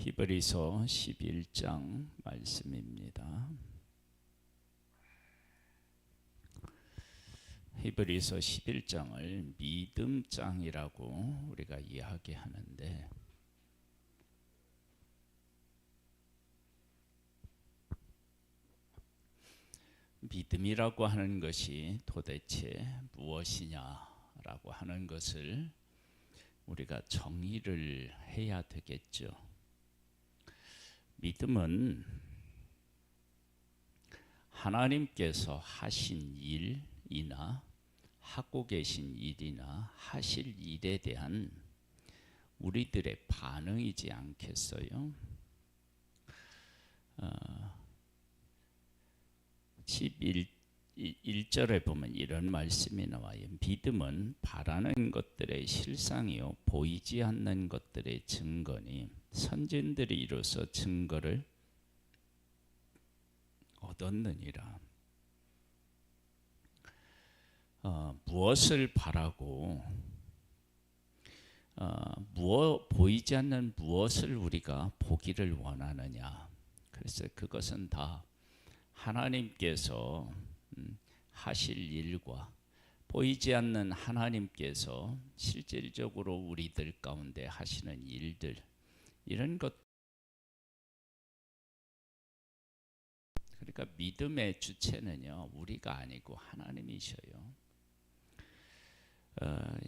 히브리서 11장 말씀입니다. 히브리서 11장을 믿음장이라고 우리가 이야기하는데, 믿음이라고 하는 것이 도대체 무엇이냐라고 하는 것을 우리가 정의를 해야 되겠죠. 믿음은 하나님께서 하신 일이나 하고 계신 일이나 하실 일에 대한 우리들의 반응이지 않겠어요? 11절에 보면 이런 말씀이 나와요. 믿음은 바라는 것들의 실상이요 보이지 않는 것들의 증거니 선진들이 이로써 증거를 얻었느니라. 무엇을 바라고 보이지 않는 무엇을 우리가 보기를 원하느냐. 그래서 그것은 다 하나님께서 하실 일과 보이지 않는 하나님께서 실질적으로 우리들 가운데 하시는 일들, 이런 것. 그러니까 믿음의 주체는요 우리가 아니고 하나님이셔요.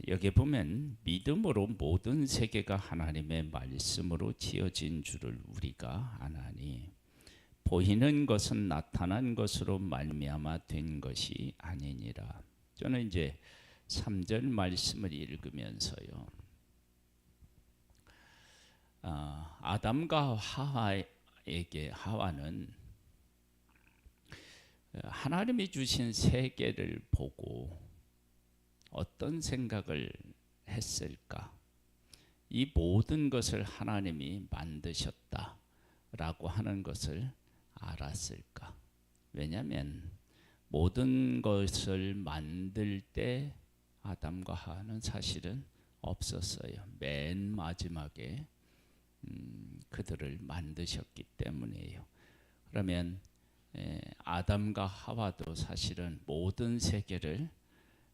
여기 보면 믿음으로 모든 세계가 하나님의 말씀으로 지어진 줄을 우리가 아나니 보이는 것은 나타난 것으로 말미암아 된 것이 아니니라. 저는 이제 3절 말씀을 읽으면서요, 아담과 하와는 하나님이 주신 세계를 보고 어떤 생각을 했을까? 이 모든 것을 하나님이 만드셨다라고 하는 것을 알았을까? 왜냐하면 모든 것을 만들 때 아담과 하와는 사실은 없었어요. 맨 마지막에 그들을 만드셨기 때문이에요. 그러면 아담과 하와도 사실은 모든 세계를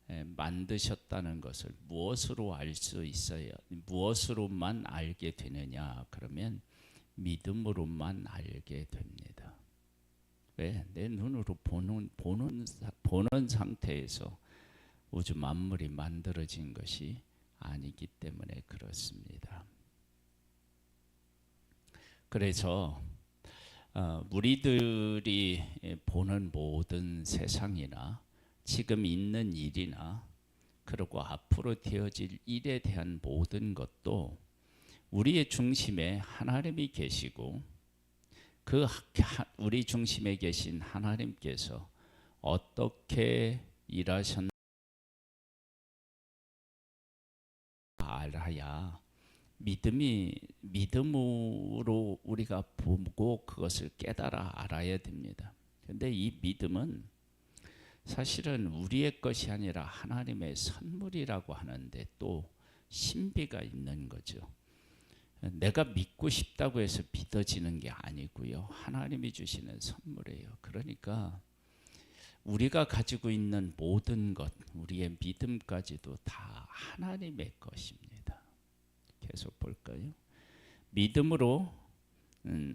만드셨다는 것을 무엇으로 알 수 있어요? 무엇으로만 알게 되느냐? 그러면 믿음으로만 알게 됩니다. 왜? 내 눈으로 보는 상태에서 우주 만물이 만들어진 것이 아니기 때문에 그렇습니다. 그래서 우리들이 보는 모든 세상이나 지금 있는 일이나 그리고 앞으로 되어질 일에 대한 모든 것도 우리의 중심에 하나님이 계시고 그 우리 중심에 계신 하나님께서 어떻게 일하셨는지 알아야 믿음으로 우리가 보고 그것을 깨달아 알아야 됩니다. 그런데 이 믿음은 사실은 우리의 것이 아니라 하나님의 선물이라고 하는데 또 신비가 있는 거죠. 내가 믿고 싶다고 해서 믿어지는 게 아니고요. 하나님이 주시는 선물이에요. 그러니까 우리가 가지고 있는 모든 것, 우리의 믿음까지도 다 하나님의 것입니다. 계속 볼까요? 믿음으로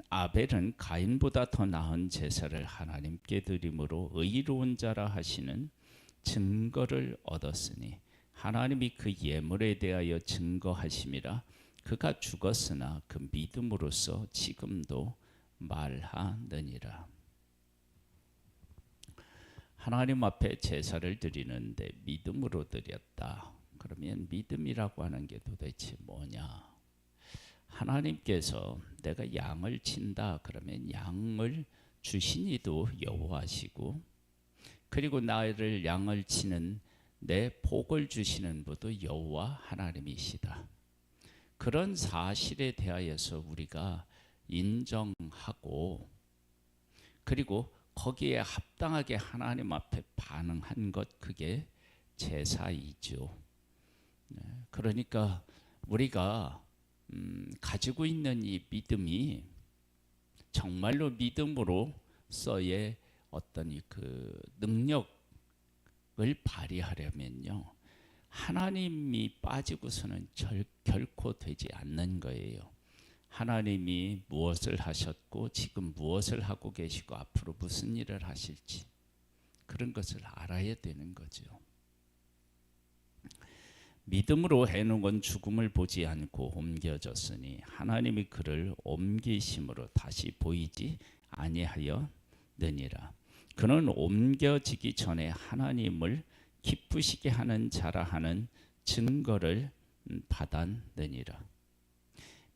아벨은 가인보다 더 나은 제사를 하나님께 드림으로 의로운 자라 하시는 증거를 얻었으니 하나님이 그 예물에 대하여 증거하심이라. 그가 죽었으나 그 믿음으로써 지금도 말하느니라. 하나님 앞에 제사를 드리는데 믿음으로 드렸다. 그러면 믿음이라고 하는 게 도대체 뭐냐? 하나님께서 내가 양을 친다 그러면 양을 주신 이도 여호와시고, 그리고 나를 양을 치는 내 복을 주시는 분도 여호와 하나님이시다. 그런 사실에 대하여서 우리가 인정하고 그리고 거기에 합당하게 하나님 앞에 반응한 것, 그게 제사이죠. 그러니까 우리가 가지고 있는 이 믿음이 정말로 믿음으로서의 어떤 그 능력을 발휘하려면요, 하나님이 빠지고서는 결코 되지 않는 거예요. 하나님이 무엇을 하셨고 지금 무엇을 하고 계시고 앞으로 무슨 일을 하실지 그런 것을 알아야 되는 거죠. 믿음으로 해놓은 죽음을 보지 않고 옮겨졌으니 하나님이 그를 옮기심으로 다시 보이지 아니하였느니라. 그는 옮겨지기 전에 하나님을 기쁘시게 하는 자라 하는 증거를 받았느니라.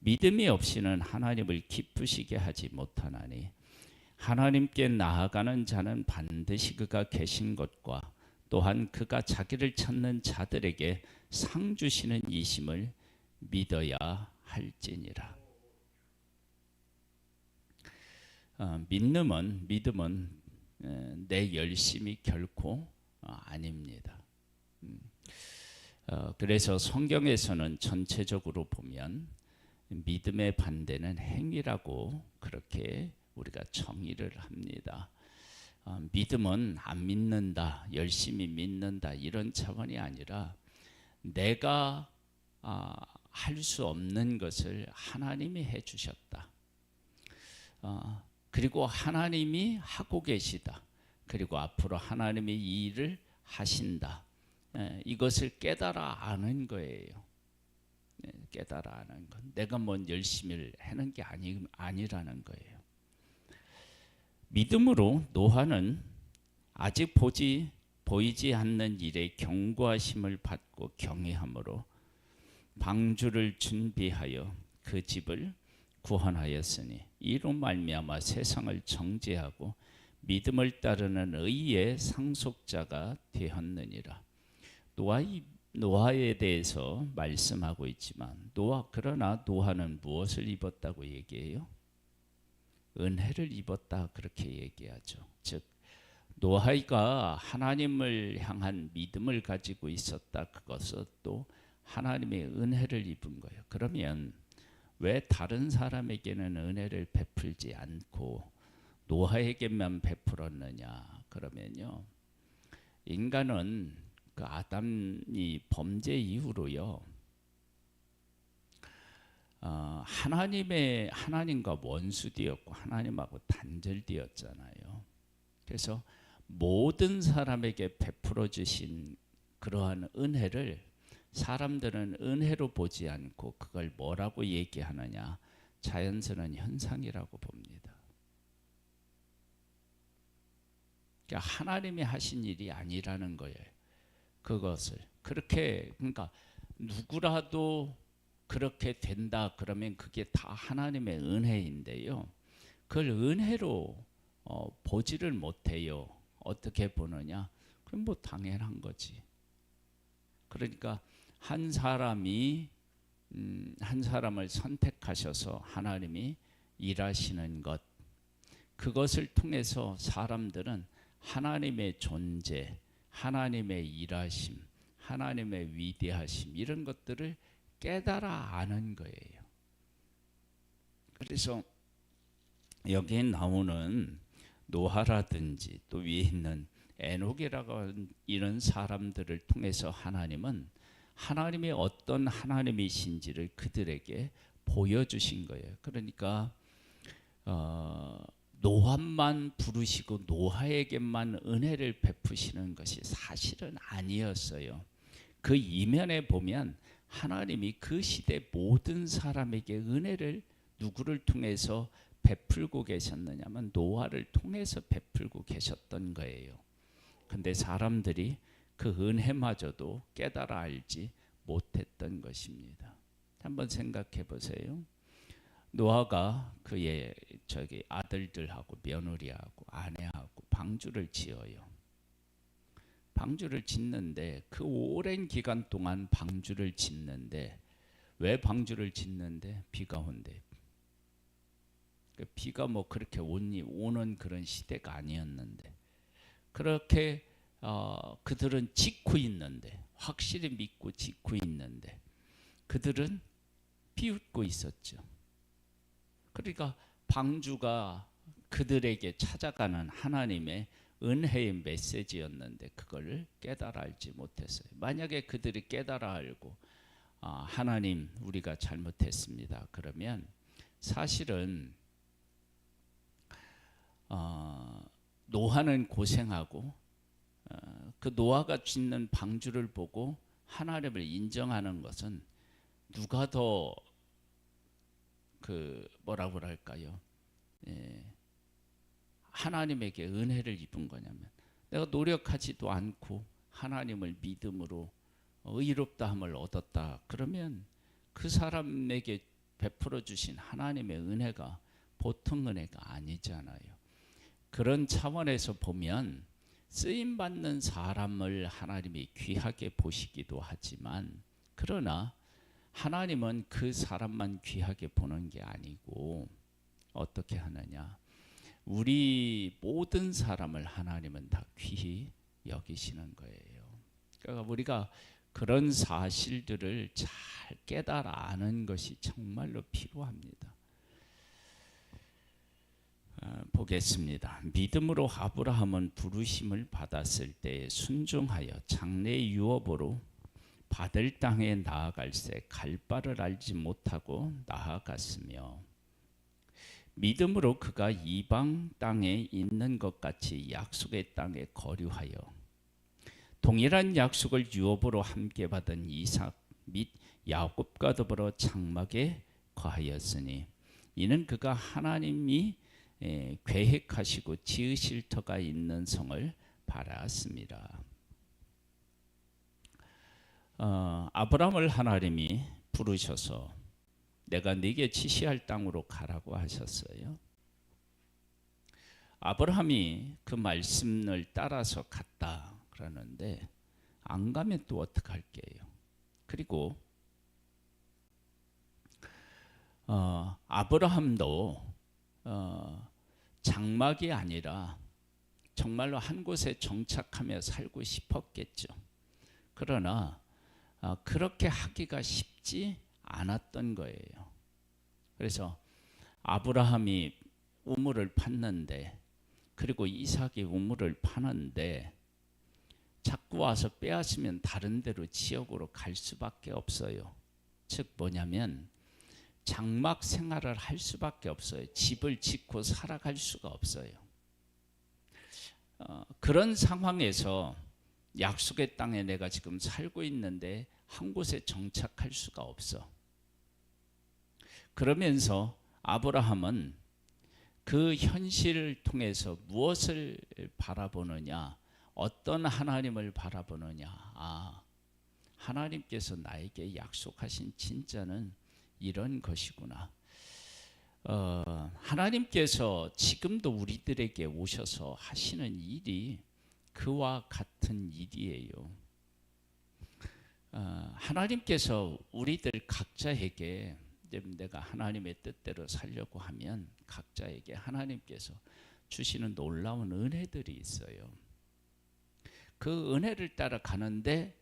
믿음이 없이는 하나님을 기쁘시게 하지 못하나니 하나님께 나아가는 자는 반드시 그가 계신 것과 또한 그가 자기를 찾는 자들에게 상 주시는 이심을 믿어야 할지니라. 믿음은 내 열심이 결코 아닙니다. 그래서 성경에서는 전체적으로 보면 믿음의 반대는 행위라고 그렇게 우리가 정의를 합니다. 믿음은 안 믿는다, 열심히 믿는다 이런 차원이 아니라 내가 할 수 없는 것을 하나님이 해주셨다. 그리고 하나님이 하고 계시다. 그리고 앞으로 하나님이 이 일을 하신다. 이것을 깨달아 아는 거예요. 깨달아 아는 건 내가 뭔 열심히 하는 게 아니라는 거예요. 믿음으로 노아는 아직 보이지 않는 일에 경고하심을 받고 경외함으로 방주를 준비하여 그 집을 구원하였으니 이로 말미암아 세상을 정죄하고 믿음을 따르는 의의 상속자가 되었느니라. 노아에 대해서 말씀하고 있지만 그러나 노아는 무엇을 입었다고 얘기해요? 은혜를 입었다 그렇게 얘기하죠. 즉 노아가 하나님을 향한 믿음을 가지고 있었다. 그것은 또 하나님의 은혜를 입은 거예요. 그러면 왜 다른 사람에게는 은혜를 베풀지 않고 노아에게만 베풀었느냐? 그러면요, 인간은 그 아담이 범죄 이후로요, 하나님과 원수되었고 하나님하고 단절되었잖아요. 그래서 모든 사람에게 베풀어 주신 그러한 은혜를 사람들은 은혜로 보지 않고 그걸 뭐라고 얘기하느냐? 자연스러운 현상이라고 봅니다. 그러니까 하나님이 하신 일이 아니라는 거예요. 그것을 그렇게, 그러니까 누구라도 그렇게 된다 그러면 그게 다 하나님의 은혜인데요, 그걸 은혜로 보지를 못해요. 어떻게 보느냐? 그럼 뭐 당연한 거지. 그러니까 한 사람을 선택하셔서 하나님이 일하시는 것, 그것을 통해서 사람들은 하나님의 존재, 하나님의 일하심, 하나님의 위대하심 이런 것들을 깨달아 아는 거예요. 그래서 여기에 나오는 노아라든지 또 위에 있는 에녹이라고 하는 이런 사람들을 통해서 하나님은 하나님의 어떤 하나님이신지를 그들에게 보여주신 거예요. 그러니까 노아만 부르시고 노아에게만 은혜를 베푸시는 것이 사실은 아니었어요. 그 이면에 보면 하나님이 그 시대 모든 사람에게 은혜를 누구를 통해서 베풀고 계셨느냐면 노아를 통해서 베풀고 계셨던 거예요. 근데 사람들이 그 은혜마저도 깨달아 알지 못했던 것입니다. 한번 생각해 보세요. 노아가 그의 아들들하고 며느리하고 아내하고 방주를 지어요. 방주를 짓는데 그 오랜 기간 동안 방주를 짓는데, 왜 방주를 짓는데? 비가 온대. 비가 뭐 그렇게 오는 그런 시대가 아니었는데, 그렇게 그들은 짓고 있는데, 확실히 믿고 짓고 있는데, 그들은 비웃고 있었죠. 그러니까 방주가 그들에게 찾아가는 하나님의 은혜의 메시지였는데 그걸 깨달아 알지 못했어요. 만약에 그들이 깨달아 알고 하나님 우리가 잘못했습니다. 그러면 사실은 노아는 고생하고 그 노아가 짓는 방주를 보고 하나님을 인정하는 것은 누가 더 뭐라고 할까요? 하나님에게 은혜를 입은 거냐면 내가 노력하지도 않고 하나님을 믿음으로 의롭다함을 얻었다. 그러면 그 사람에게 베풀어 주신 하나님의 은혜가 보통 은혜가 아니잖아요. 그런 차원에서 보면 쓰임 받는 사람을 하나님이 귀하게 보시기도 하지만 그러나 하나님은 그 사람만 귀하게 보는 게 아니고 어떻게 하느냐? 우리 모든 사람을 하나님은 다 귀히 여기시는 거예요. 그러니까 우리가 그런 사실들을 잘 깨달아 아는 것이 정말로 필요합니다. 보겠습니다. 믿음으로 아브라함은 부르심을 받았을 때 순종하여 장래 유업으로 받을 땅에 나아갈새 갈 바를 알지 못하고 나아갔으며 믿음으로 그가 이방 땅에 있는 것 같이 약속의 땅에 거류하여 동일한 약속을 유업으로 함께 받은 이삭 및 야곱과 더불어 장막에 거하였으니 이는 그가 하나님이 계획하시고 지으실 터가 있는 성을 바랐습니다. 아브라함을 하나님이 부르셔서 내가 네게 지시할 땅으로 가라고 하셨어요. 아브라함이 그 말씀을 따라서 갔다 그러는데 안 가면 또 어떡할게요? 그리고 아브라함도 장막이 아니라 정말로 한 곳에 정착하며 살고 싶었겠죠. 그러나 그렇게 하기가 쉽지 않았던 거예요. 그래서 아브라함이 우물을 팠는데 그리고 이삭이 우물을 파는데 자꾸 와서 빼앗으면 다른 데로 지역으로 갈 수밖에 없어요. 즉 뭐냐면 장막 생활을 할 수밖에 없어요. 집을 짓고 살아갈 수가 없어요. 그런 상황에서 약속의 땅에 내가 지금 살고 있는데 한 곳에 정착할 수가 없어. 그러면서 아브라함은 그 현실을 통해서 무엇을 바라보느냐, 어떤 하나님을 바라보느냐. 하나님께서 나에게 약속하신 진짜는 이런 것이구나. 하나님께서 지금도 우리들에게 오셔서 하시는 일이 그와 같은 일이에요. 하나님께서 우리들 각자에게 내가 하나님의 뜻대로 살려고 하면 각자에게 하나님께서 주시는 놀라운 은혜들이 있어요. 그 은혜를 따라 가는데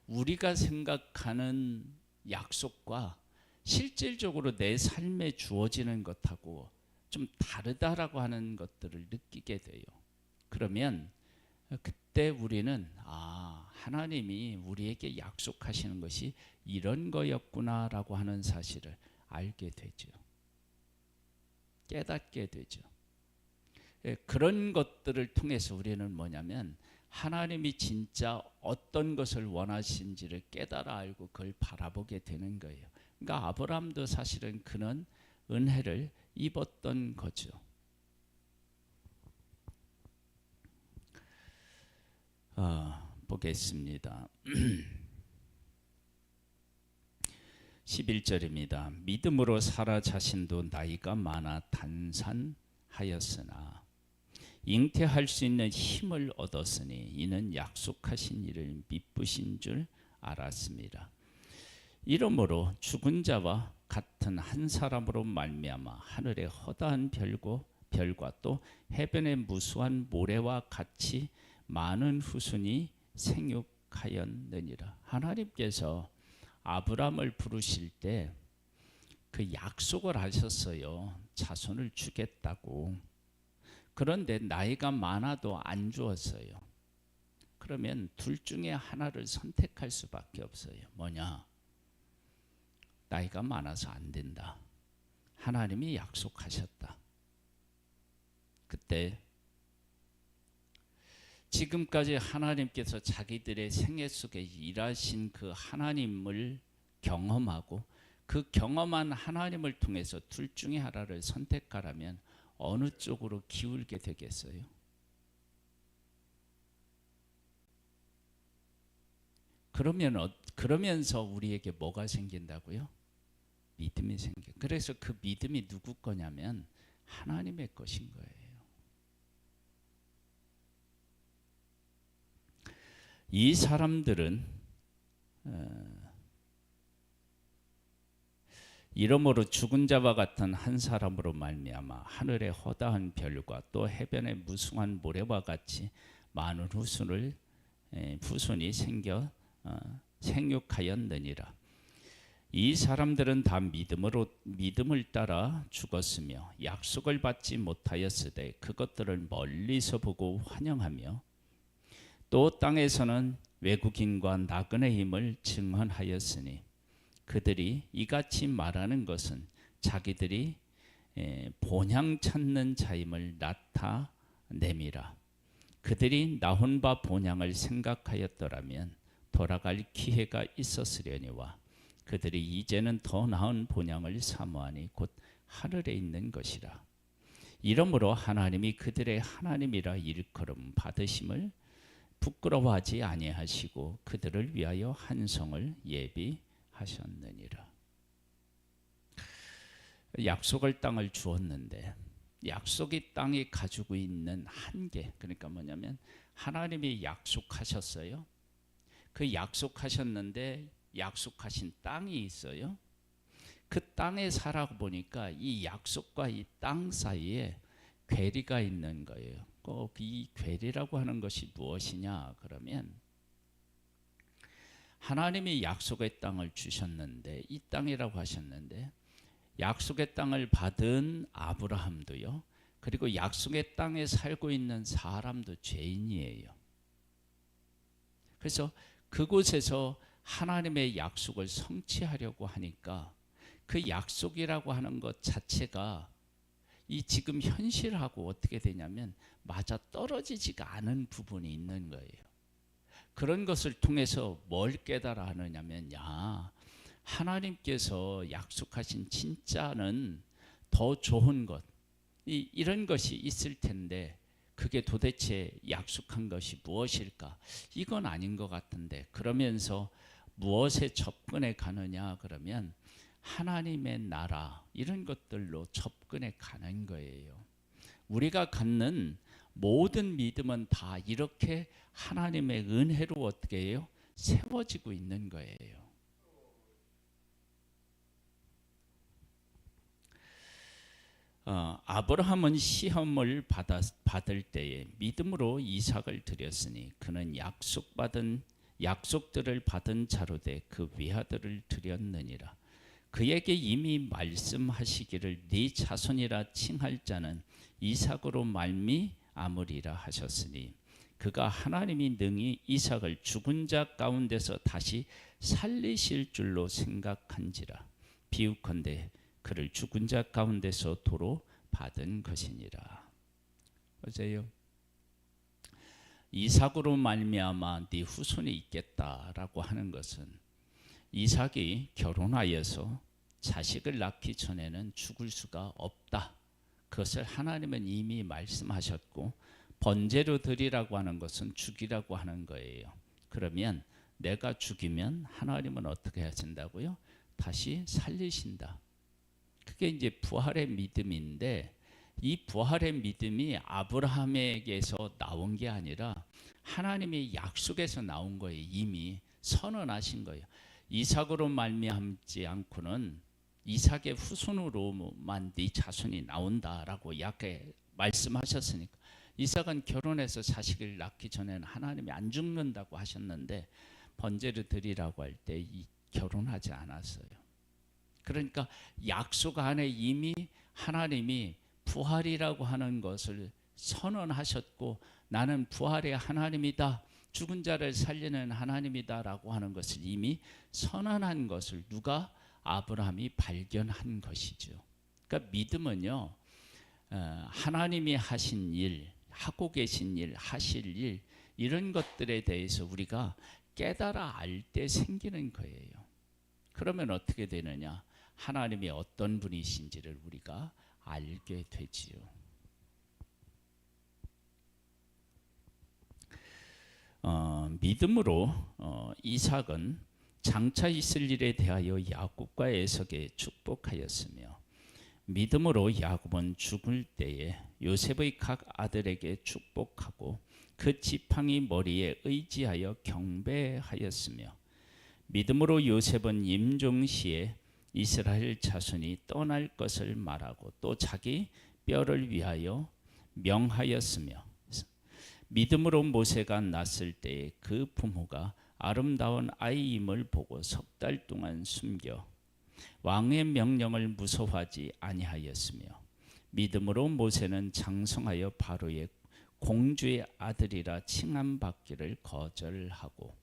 우리가 생각하는 약속과 실질적으로 내 삶에 주어지는 것하고 좀 다르다라고 하는 것들을 느끼게 돼요. 그러면 그때 우리는 하나님이 우리에게 약속하시는 것이 이런 거였구나라고 하는 사실을 알게 되죠. 깨닫게 되죠. 그런 것들을 통해서 우리는 뭐냐면 하나님이 진짜 어떤 것을 원하신지를 깨달아 알고 그걸 바라보게 되는 거예요. 그러니까 아브라함도 사실은 그런 은혜를 입었던 거죠. 보겠습니다. 11절입니다. 믿음으로 사라 자신도 나이가 많아 단산하였으나 잉태할 수 있는 힘을 얻었으니 이는 약속하신 이를 미쁘신 줄 알았습니다. 이러므로 죽은 자와 같은 한 사람으로 말미암아 하늘의 허다한 별과 또 해변의 무수한 모래와 같이 많은 후손이 생육하였느니라. 하나님께서 아브라함을 부르실 때 그 약속을 하셨어요. 자손을 주겠다고. 그런데 나이가 많아도 안 주었어요. 그러면 둘 중에 하나를 선택할 수밖에 없어요. 뭐냐? 나이가 많아서 안 된다. 하나님이 약속하셨다. 그때 지금까지 하나님께서 자기들의 생애 속에 일하신 그 하나님을 경험하고 그 경험한 하나님을 통해서 둘 중에 하나를 선택하라면 어느 쪽으로 기울게 되겠어요? 그러면서 우리에게 뭐가 생긴다고요? 믿음이 생겨. 그래서 그 믿음이 누구 거냐면 하나님의 것인 거예요. 이 사람들은 이러므로 죽은 자와 같은 한 사람으로 말미암아 하늘의 허다한 별과 또 해변의 무성한 모래와 같이 많은 후손이 생겨 생육하였느니라. 이 사람들은 다 믿음을 따라 죽었으며 약속을 받지 못하였으되 그것들을 멀리서 보고 환영하며 또 땅에서는 외국인과 나그네 힘을 증언하였으니 그들이 이같이 말하는 것은 자기들이 본향 찾는 자임을 나타내미라. 그들이 나온 바 본향을 생각하였더라면 돌아갈 기회가 있었으려니와 그들이 이제는 더 나은 본향을 사모하니 곧 하늘에 있는 것이라. 이러므로 하나님이 그들의 하나님이라 일컬음 받으심을 부끄러워하지 아니하시고 그들을 위하여 한 성을 예비하셨느니라. 약속을 땅을 주었는데 약속이 땅이 가지고 있는 한계, 그러니까 뭐냐면 하나님이 약속하셨어요. 그 약속하셨는데 약속하신 땅이 있어요. 그 땅에 살아보니까 이 약속과 이 땅 사이에 괴리가 있는 거예요. 꼭 이 괴리라고 하는 것이 무엇이냐 그러면 하나님이 약속의 땅을 주셨는데 이 땅이라고 하셨는데 약속의 땅을 받은 아브라함도요. 그리고 약속의 땅에 살고 있는 사람도 죄인이에요. 그래서 그곳에서 하나님의 약속을 성취하려고 하니까 그 약속이라고 하는 것 자체가 이 지금 현실하고 어떻게 되냐면 맞아 떨어지지가 않은 부분이 있는 거예요. 그런 것을 통해서 뭘 깨달아 하느냐면 하나님께서 약속하신 진짜는 더 좋은 것 이런 것이 있을 텐데 그게 도대체 약속한 것이 무엇일까? 이건 아닌 것 같은데 그러면서 무엇에 접근해 가느냐 그러면 하나님의 나라 이런 것들로 접근해 가는 거예요. 우리가 갖는 모든 믿음은 다 이렇게 하나님의 은혜로 어떻게 해요? 세워지고 있는 거예요. 아브라함은 시험을 받을 때에 믿음으로 이삭을 드렸으니 그는 약속들을 받은 자로 돼 그 외아들을 드렸느니라. 그에게 이미 말씀하시기를 네 자손이라 칭할 자는 이삭으로 말미암으리라 하셨으니 그가 하나님이 능히 이삭을 죽은 자 가운데서 다시 살리실 줄로 생각한지라. 비유컨대 그를 죽은 자 가운데서 도로 받은 것이니라. 보세요. 이삭으로 말미암아 네 후손이 있겠다라고 하는 것은 이삭이 결혼하여서 자식을 낳기 전에는 죽을 수가 없다. 그것을 하나님은 이미 말씀하셨고 번제로 드리라고 하는 것은 죽이라고 하는 거예요. 그러면 내가 죽이면 하나님은 어떻게 하신다고요? 다시 살리신다. 그게 이제 부활의 믿음인데 이 부활의 믿음이 아브라함에게서 나온 게 아니라 하나님의 약속에서 나온 거예요. 이미 선언하신 거예요. 이삭으로 말미암지 않고는 이삭의 후손으로만 네 자손이 나온다라고 약게 말씀하셨으니까 이삭은 결혼해서 자식을 낳기 전에는 하나님이 안 죽는다고 하셨는데 번제를 드리라고 할 때 결혼하지 않았어요. 그러니까 약속 안에 이미 하나님이 부활이라고 하는 것을 선언하셨고, 나는 부활의 하나님이다, 죽은 자를 살리는 하나님이다라고 하는 것을 이미 선언한 것을 누가? 아브라함이 발견한 것이죠. 그러니까 믿음은요, 하나님이 하신 일, 하고 계신 일, 하실 일, 이런 것들에 대해서 우리가 깨달아 알 때 생기는 거예요. 그러면 어떻게 되느냐? 하나님이 어떤 분이신지를 우리가 알게 되지요. 믿음으로 이삭은 장차 있을 일에 대하여 야곱과 에서에게 축복하였으며, 믿음으로 야곱은 죽을 때에 요셉의 각 아들에게 축복하고 그 지팡이 머리에 의지하여 경배하였으며, 믿음으로 요셉은 임종시에 이스라엘 자손이 떠날 것을 말하고 또 자기 뼈를 위하여 명하였으며, 믿음으로 모세가 낳았을 때에 그 부모가 아름다운 아이임을 보고 석 달 동안 숨겨 왕의 명령을 무서워하지 아니하였으며, 믿음으로 모세는 장성하여 바로의 공주의 아들이라 칭함받기를 거절하고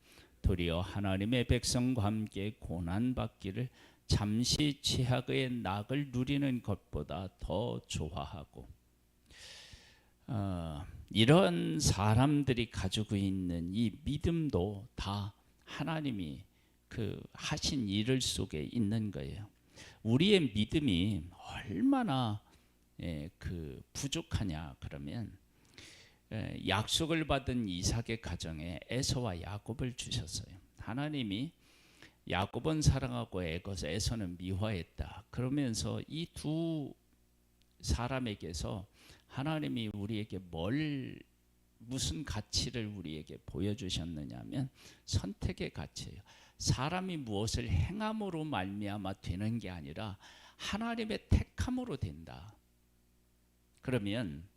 도리어 하나님의 백성과 함께 고난받기를 잠시 죄악의 낙을 누리는 것보다 더 좋아하고, 이런 사람들이 가지고 있는 이 믿음도 다 하나님이 그 하신 일 속에 있는 거예요. 우리의 믿음이 얼마나 그 부족하냐 그러면, 약속을 받은 이삭의 가정에 에서와 야곱을 주셨어요. 하나님이 야곱은 사랑하고 에서는 미워했다 그러면서 이 두 사람에게서 하나님이 우리에게 무슨 가치를 우리에게 보여주셨느냐면 선택의 가치예요. 사람이 무엇을 행함으로 말미암아 되는 게 아니라 하나님의 택함으로 된다. 그러면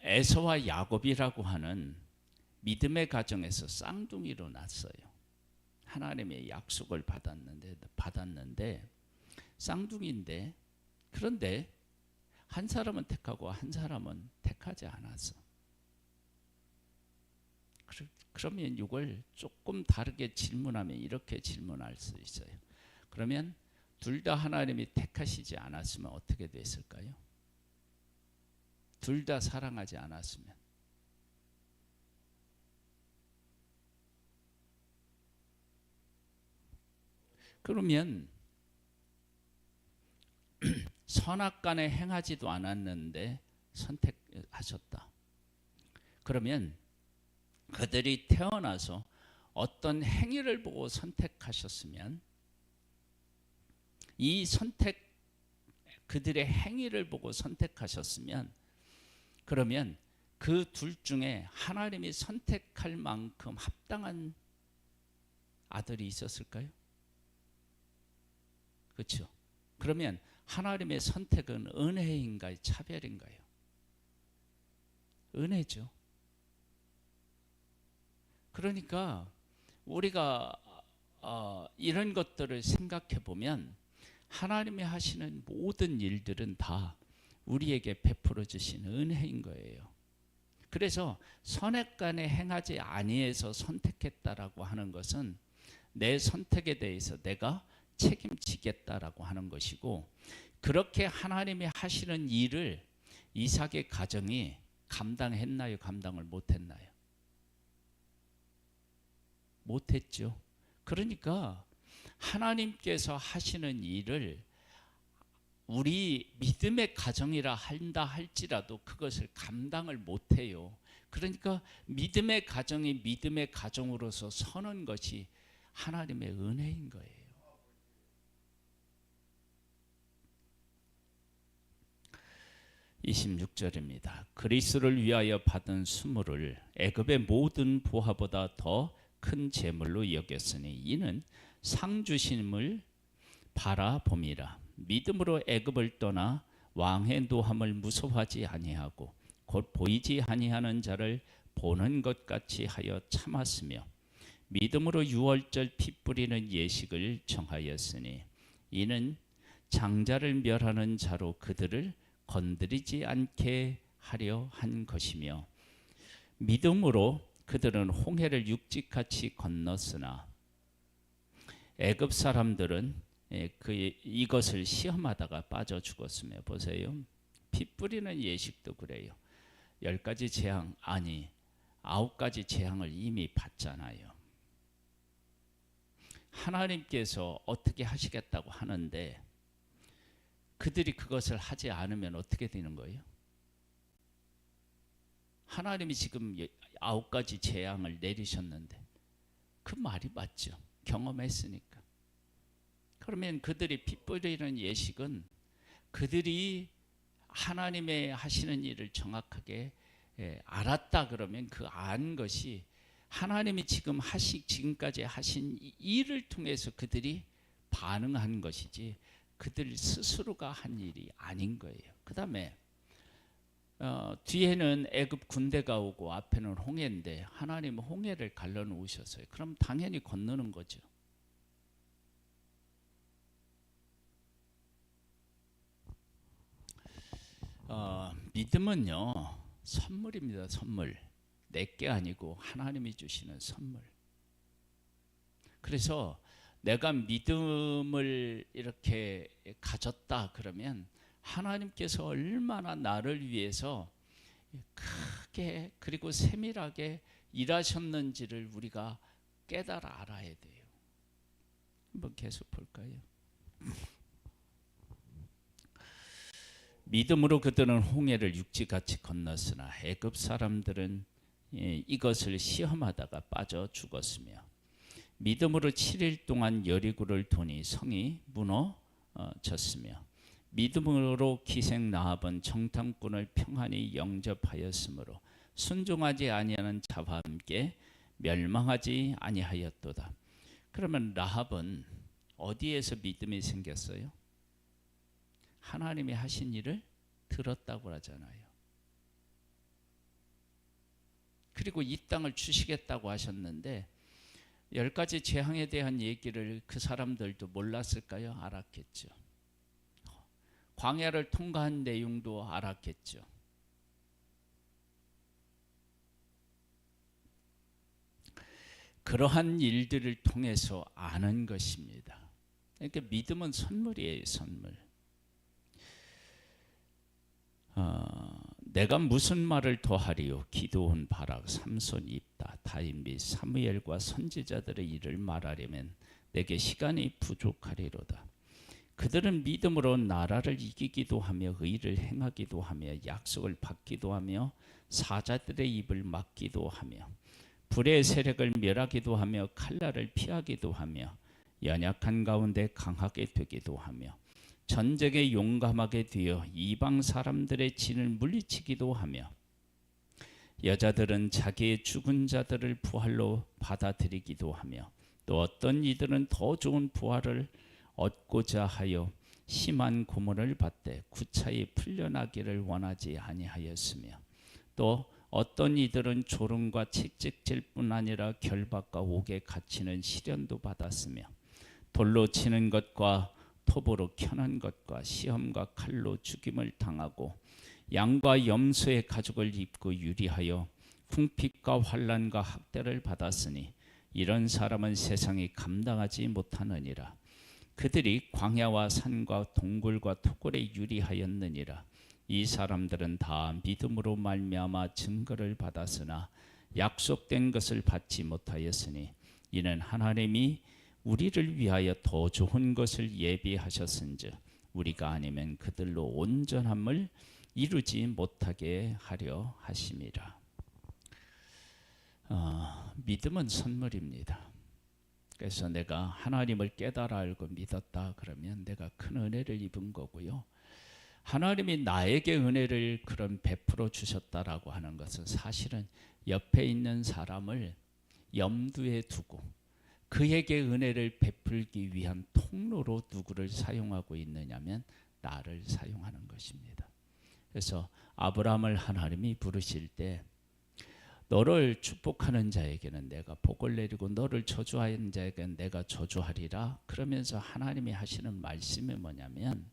에서와 야곱이라고 하는 믿음의 가정에서 쌍둥이로 났어요. 하나님의 약속을 받았는데 쌍둥이인데, 그런데 한 사람은 택하고 한 사람은 택하지 않았어. 그러면 이걸 조금 다르게 질문하면 이렇게 질문할 수 있어요. 그러면 둘 다 하나님이 택하시지 않았으면 어떻게 됐을까요? 둘 다 사랑하지 않았으면. 그러면 선악간에 행하지도 않았는데 선택하셨다. 그러면 그들이 태어나서 어떤 행위를 보고 선택하셨으면, 이 그들의 행위를 보고 선택하셨으면, 그러면 그 둘 중에 하나님이 선택할 만큼 합당한 아들이 있었을까요? 그렇죠? 그러면 하나님의 선택은 은혜인가요? 차별인가요? 은혜죠. 그러니까 우리가 이런 것들을 생각해 보면 하나님이 하시는 모든 일들은 다 우리에게 베풀어 주신 은혜인 거예요. 그래서 선악간에 행하지 아니해서 선택했다라고 하는 것은 내 선택에 대해서 내가 책임지겠다라고 하는 것이고, 그렇게 하나님이 하시는 일을 이삭의 가정이 감당했나요? 감당을 못했나요? 못했죠. 그러니까 하나님께서 하시는 일을 우리 믿음의 가정이라 한다 할지라도 그것을 감당을 못해요. 그러니까 믿음의 가정이 믿음의 가정으로서 서는 것이 하나님의 은혜인 거예요. 26절입니다. 그리스도를 위하여 받은 수모를 애굽의 모든 보화보다 더 큰 재물로 여겼으니 이는 상 주심을 바라봄이라. 믿음으로 애굽을 떠나 왕의 노함을 무서워하지 아니하고 곧 보이지 아니하는 자를 보는 것 같이 하여 참았으며, 믿음으로 유월절 피 뿌리는 예식을 정하였으니 이는 장자를 멸하는 자로 그들을 건드리지 않게 하려 한 것이며 믿음으로 그들은 홍해를 육지같이 건넜으나 애굽 사람들은 이것을 시험하다가 빠져 죽었으며. 보세요. 피 뿌리는 예식도 그래요. 10가지 재앙, 아니 9가지 재앙을 이미 받잖아요. 하나님께서 어떻게 하시겠다고 하는데 그들이 그것을 하지 않으면 어떻게 되는 거예요? 하나님이 지금 9가지 재앙을 내리셨는데 그 말이 맞죠. 경험했으니까. 그러면 그들이 피 뿌리는 예식은 그들이 하나님의 하시는 일을 정확하게 알았다 그러면 그 안 것이 하나님이 지금까지 하신 일을 통해서 그들이 반응한 것이지 그들 스스로가 한 일이 아닌 거예요. 그 다음에 뒤에는 애굽 군대가 오고 앞에는 홍해인데 하나님은 홍해를 갈라 놓으셨어요. 그럼 당연히 건너는 거죠. 믿음은요 선물입니다. 선물. 내게 아니고 하나님이 주시는 선물. 그래서 내가 믿음을 이렇게 가졌다 그러면 하나님께서 얼마나 나를 위해서 크게 그리고 세밀하게 일하셨는지를 우리가 깨달아 알아야 돼요. 한번 계속 볼까요? 믿음으로 그들은 홍해를 육지같이 건넜으나 애굽 사람들은 이것을 시험하다가 빠져 죽었으며 믿음으로 7일 동안 여리고를 도니 성이 무너졌으며 믿음으로 기생 라합은 정탐꾼을 평안히 영접하였으므로 순종하지 아니하는 자와 함께 멸망하지 아니하였도다. 그러면 라합은 어디에서 믿음이 생겼어요? 하나님이 하신 일을 들었다고 하잖아요. 그리고 이 땅을 주시겠다고 하셨는데 10가지 재앙에 대한 얘기를 그 사람들도 몰랐을까요? 알았겠죠. 광야를 통과한 내용도 알았겠죠. 그러한 일들을 통해서 아는 것입니다. 그러니까 믿음은 선물이에요. 선물. 내가 무슨 말을 더하리요? 기드온, 바락, 삼손, 입다, 다윗 및 사무엘과 선지자들의 일을 말하려면 내게 시간이 부족하리로다. 그들은 믿음으로 나라를 이기기도 하며 의를 행하기도 하며 약속을 받기도 하며 사자들의 입을 막기도 하며 불의 세력을 멸하기도 하며 칼날을 피하기도 하며 연약한 가운데 강하게 되기도 하며 전쟁에 용감하게 되어 이방 사람들의 진을 물리치기도 하며 여자들은 자기의 죽은 자들을 부활로 받아들이기도 하며 또 어떤 이들은 더 좋은 부활을 얻고자 하여 심한 고문을 받되 구차히 풀려나기를 원하지 아니하였으며 또 어떤 이들은 조롱과 채찍질 뿐 아니라 결박과 옥에 갇히는 시련도 받았으며 돌로 치는 것과 톱으로 켜는 것과 시험과 칼로 죽임을 당하고 양과 염소의 가죽을 입고 유리하여 궁핍과 환난과 학대를 받았으니 이런 사람은 세상이 감당하지 못하느니라. 그들이 광야와 산과 동굴과 토굴에 유리하였느니라. 이 사람들은 다 믿음으로 말미암아 증거를 받았으나 약속된 것을 받지 못하였으니 이는 하나님이 우리를 위하여 더 좋은 것을 예비하셨은즉 우리가 아니면 그들로 온전함을 이루지 못하게 하려 하심이라. 믿음은 선물입니다. 그래서 내가 하나님을 깨달아 알고 믿었다 그러면 내가 큰 은혜를 입은 거고요. 하나님이 나에게 은혜를 그런 베풀어 주셨다라고 하는 것은 사실은 옆에 있는 사람을 염두에 두고 그에게 은혜를 베풀기 위한 통로로 누구를 사용하고 있느냐면 나를 사용하는 것입니다. 그래서 아브라함을 하나님이 부르실 때 너를 축복하는 자에게는 내가 복을 내리고 너를 저주하는 자에게는 내가 저주하리라. 그러면서 하나님이 하시는 말씀이 뭐냐면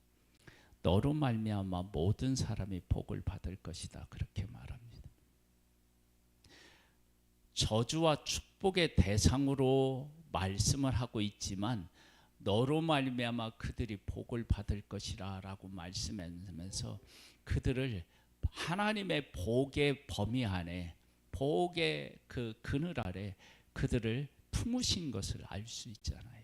너로 말미암아 모든 사람이 복을 받을 것이다. 그렇게 말합니다. 저주와 축복의 대상으로 말씀을 하고 있지만 너로 말미암아 그들이 복을 받을 것이라 라고 말씀하면서 그들을 하나님의 복의 범위 안에, 복의 그 그늘 아래 그들을 품으신 것을 알 수 있잖아요.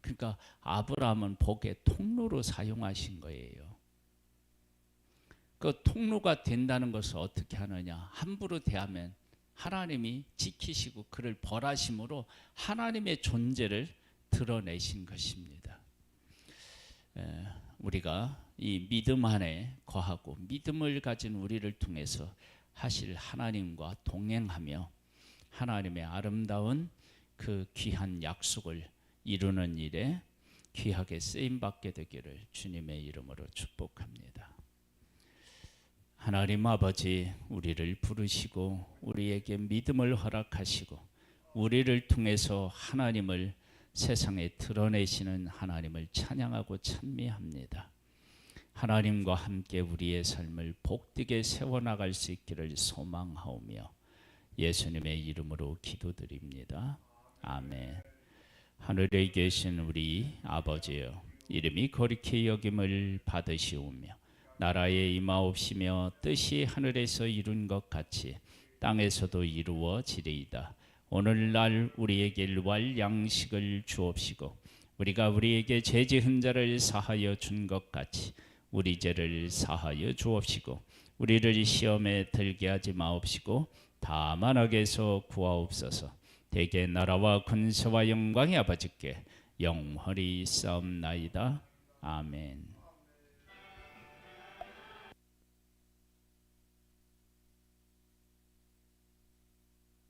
그러니까 아브라함은 복의 통로로 사용하신 거예요. 그 통로가 된다는 것을 어떻게 하느냐? 함부로 대하면 하나님이 지키시고 그를 벌하심으로 하나님의 존재를 드러내신 것입니다. 우리가 이 믿음 안에 거하고 믿음을 가진 우리를 통해서 하실 하나님과 동행하며 하나님의 아름다운 그 귀한 약속을 이루는 일에 귀하게 쓰임받게 되기를 주님의 이름으로 축복합니다. 하나님 아버지, 우리를 부르시고 우리에게 믿음을 허락하시고 우리를 통해서 하나님을 세상에 드러내시는 하나님을 찬양하고 찬미합니다. 하나님과 함께 우리의 삶을 복되게 세워나갈 수 있기를 소망하오며 예수님의 이름으로 기도드립니다. 아멘. 하늘에 계신 우리 아버지여, 이름이 거룩히 여김을 받으시오며 나라에 임하옵시며 뜻이 하늘에서 이룬 것 같이 땅에서도 이루어지리이다. 오늘날 우리에게 일용할 양식을 주옵시고 우리가 우리에게 죄 지은 자를 사하여 준 것 같이 우리 죄를 사하여 주옵시고 우리를 시험에 들게 하지 마옵시고 다만 악에서 구하옵소서. 대개 나라와 권세와 영광이 아버지께 영원히 있사옵나이다. 아멘.